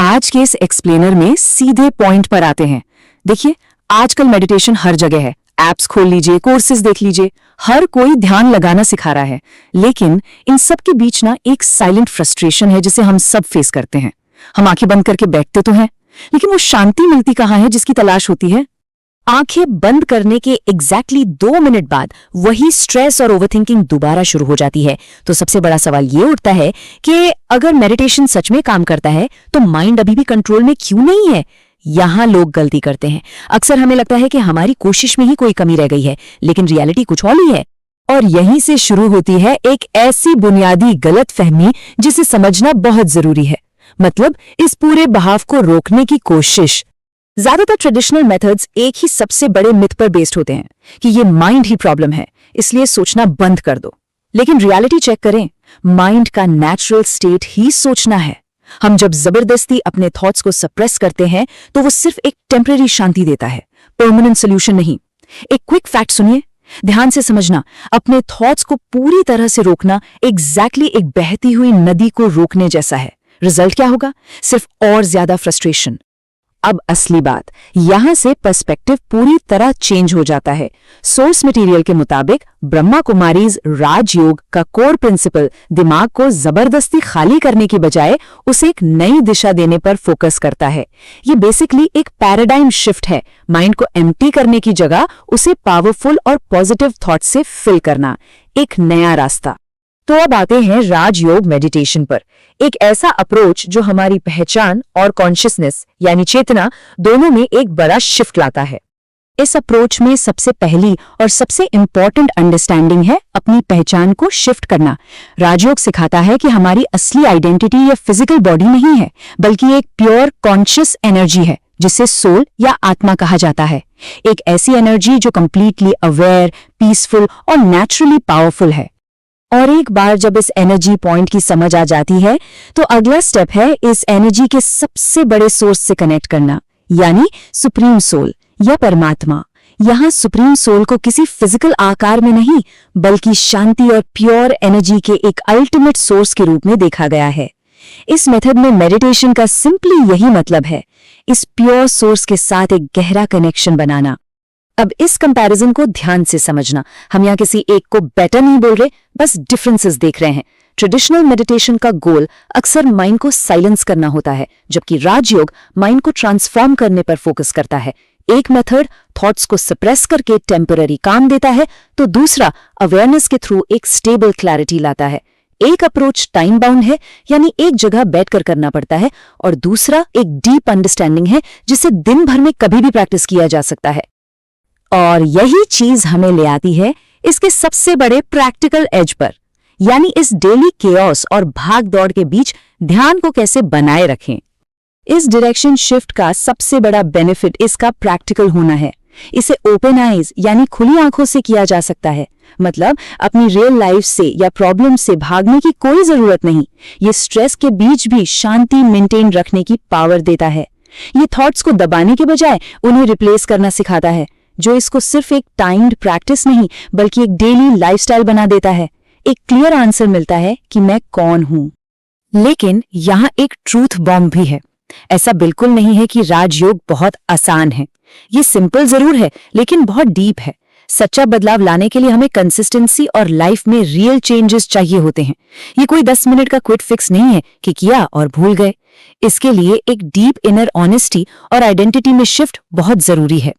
आज के इस एक्सप्लेनर में सीधे पॉइंट पर आते हैं। देखिए, आजकल मेडिटेशन हर जगह है। एप्स खोल लीजिए, कोर्सेज देख लीजिए, हर कोई ध्यान लगाना सिखा रहा है। लेकिन इन सब के बीच ना एक साइलेंट फ्रस्ट्रेशन है जिसे हम सब फेस करते हैं। हम आंखें बंद करके बैठते तो हैं, लेकिन वो शांति मिलती कहाँ है जिसकी तलाश होती है। आंखें बंद करने के एग्जैक्टली 2 मिनट बाद वही स्ट्रेस और ओवरथिंकिंग दोबारा शुरू हो जाती है। तो सबसे बड़ा सवाल ये उठता है कि अगर मेडिटेशन सच में काम करता है तो माइंड अभी भी कंट्रोल में क्यों नहीं है? यहां लोग गलती करते हैं। अक्सर हमें लगता है कि हमारी कोशिश में ही कोई कमी रह गई है, लेकिन रियलिटी कुछ और ही है। और यहीं से शुरू होती है एक ऐसी बुनियादी गलतफहमी जिसे समझना बहुत जरूरी है। मतलब इस पूरे बहाव को रोकने की कोशिश। ज्यादातर ट्रेडिशनल मेथड्स एक ही सबसे बड़े मिथ पर बेस्ड होते हैं कि ये माइंड ही प्रॉब्लम है, इसलिए सोचना बंद कर दो। लेकिन रियलिटी चेक करें, माइंड का नेचुरल स्टेट ही सोचना है। हम जब जबरदस्ती अपने थॉट्स को सप्रेस करते हैं तो वो सिर्फ एक टेम्परेरी शांति देता है, परमानेंट सोल्यूशन नहीं। एक क्विक फैक्ट सुनिए, ध्यान से समझना। अपने थॉट्स को पूरी तरह से रोकना एग्जैक्टली एक बहती हुई नदी को रोकने जैसा है। रिजल्ट क्या होगा? सिर्फ और ज्यादा फ्रस्ट्रेशन। अब असली बात, यहां से पर्सपेक्टिव पूरी तरह चेंज हो जाता है। सोर्स मटेरियल के मुताबिक ब्रह्मा कुमारीज राजयोग का कोर प्रिंसिपल दिमाग को जबरदस्ती खाली करने की बजाय उसे एक नई दिशा देने पर फोकस करता है। ये बेसिकली एक पैराडाइम शिफ्ट है। माइंड को एम्प्टी करने की जगह उसे पावरफुल और पॉजिटिव थॉट से फिल करना, एक नया रास्ता। तो अब आते हैं राजयोग मेडिटेशन पर। एक ऐसा अप्रोच जो हमारी पहचान और कॉन्शियसनेस यानी चेतना दोनों में एक बड़ा शिफ्ट लाता है। इस अप्रोच में सबसे पहली और सबसे इंपॉर्टेंट अंडरस्टैंडिंग है अपनी पहचान को शिफ्ट करना। राजयोग सिखाता है कि हमारी असली आइडेंटिटी या फिजिकल बॉडी नहीं है, बल्कि एक प्योर कॉन्शियस एनर्जी है जिसे सोल या आत्मा कहा जाता है। एक ऐसी एनर्जी जो कंप्लीटली अवेयर, पीसफुल और नेचुरली पावरफुल है। और एक बार जब इस एनर्जी पॉइंट की समझ आ जाती है तो अगला स्टेप है इस एनर्जी के सबसे बड़े सोर्स से कनेक्ट करना, यानी सुप्रीम सोल या परमात्मा। यहाँ सुप्रीम सोल को किसी फिजिकल आकार में नहीं, बल्कि शांति और प्योर एनर्जी के एक अल्टीमेट सोर्स के रूप में देखा गया है। इस मेथड में मेडिटेशन का सिंपली यही मतलब है, इस प्योर सोर्स के साथ एक गहरा कनेक्शन बनाना। अब इस कंपैरिजन को ध्यान से समझना। हम यहाँ किसी एक को बेटर नहीं बोल रहे, बस डिफरेंसेस देख रहे हैं। ट्रेडिशनल मेडिटेशन का गोल अक्सर माइंड को साइलेंस करना होता है, जबकि राजयोग माइंड को ट्रांसफॉर्म करने पर फोकस करता है। एक मेथड थॉट्स को सप्रेस करके टेम्पररी काम देता है, तो दूसरा अवेयरनेस के थ्रू एक स्टेबल क्लैरिटी लाता है। एक अप्रोच टाइम बाउंड है, यानी एक जगह बैठकर करना पड़ता है, और दूसरा एक डीप अंडरस्टैंडिंग है जिसे दिन भर में कभी भी प्रैक्टिस किया जा सकता है। और यही चीज हमें ले आती है इसके सबसे बड़े प्रैक्टिकल एज पर, यानी इस डेली केओस और भाग दौड़ के बीच ध्यान को कैसे बनाए रखें। इस डायरेक्शन शिफ्ट का सबसे बड़ा बेनिफिट इसका प्रैक्टिकल होना है। इसे ओपन आईज यानी खुली आंखों से किया जा सकता है। मतलब अपनी रियल लाइफ से या प्रॉब्लम से भागने की कोई जरूरत नहीं। ये स्ट्रेस के बीच भी शांति मेंटेन रखने की पावर देता है। ये थॉट्स को दबाने के बजाय उन्हें रिप्लेस करना सिखाता है, जो इसको सिर्फ एक टाइम्ड प्रैक्टिस नहीं बल्कि एक डेली लाइफस्टाइल बना देता है। एक क्लियर आंसर मिलता है कि मैं कौन हूं। लेकिन यहाँ एक ट्रूथ बॉम्ब भी है। ऐसा बिल्कुल नहीं है कि राजयोग बहुत आसान है। ये सिंपल जरूर है, लेकिन बहुत डीप है। सच्चा बदलाव लाने के लिए हमें कंसिस्टेंसी और लाइफ में रियल चेंजेस चाहिए होते हैं। ये कोई 10 मिनट का क्विक फिक्स नहीं है कि किया और भूल गए। इसके लिए एक डीप इनर ऑनेस्टी और आइडेंटिटी में शिफ्ट बहुत जरूरी है।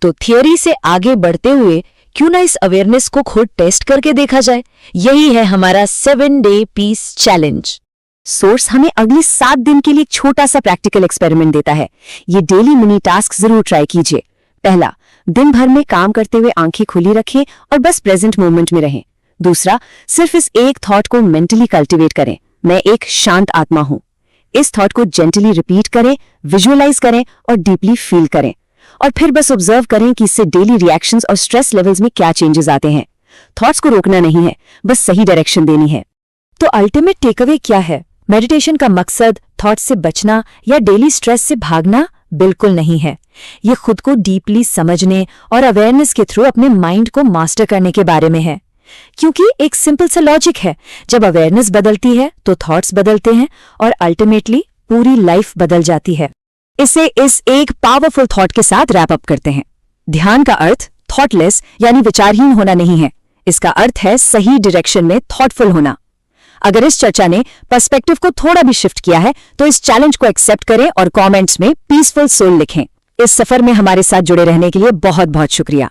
तो थियोरी से आगे बढ़ते हुए क्यों ना इस अवेयरनेस को खुद टेस्ट करके देखा जाए। यही है हमारा 7 डे पीस चैलेंज। सोर्स हमें अगले 7 दिन के लिए एक छोटा सा प्रैक्टिकल एक्सपेरिमेंट देता है। ये डेली मिनी टास्क जरूर ट्राई कीजिए। पहला, दिन भर में काम करते हुए आंखें खुली रखें और बस प्रेजेंट मोमेंट में रहें। दूसरा, सिर्फ इस एक थॉट को मेंटली कल्टिवेट करें, मैं एक शांत आत्मा हूं। इस थॉट को जेंटली रिपीट करें, विजुअलाइज करें और डीपली फील करें, और फिर बस ऑब्जर्व करें कि इससे डेली रिएक्शंस और स्ट्रेस लेवल्स में क्या चेंजेस आते हैं। थॉट्स को रोकना नहीं है, बस सही डायरेक्शन देनी है। तो अल्टीमेट टेकअवे क्या है? मेडिटेशन का मकसद थॉट्स से बचना या डेली स्ट्रेस से भागना बिल्कुल नहीं है। ये खुद को डीपली समझने और अवेयरनेस के थ्रू अपने माइंड को मास्टर करने के बारे में है। क्योंकि एक सिंपल सा लॉजिक है, जब अवेयरनेस बदलती है तो थॉट्स बदलते हैं और अल्टीमेटली पूरी लाइफ बदल जाती है। इसे इस एक पावरफुल थॉट के साथ रैप अप करते हैं। ध्यान का अर्थ थॉटलेस यानी विचारहीन होना नहीं है। इसका अर्थ है सही डायरेक्शन में थॉटफुल होना। अगर इस चर्चा ने पर्सपेक्टिव को थोड़ा भी शिफ्ट किया है तो इस चैलेंज को एक्सेप्ट करें और कमेंट्स में पीसफुल सोल लिखें। इस सफर में हमारे साथ जुड़े रहने के लिए बहुत बहुत शुक्रिया।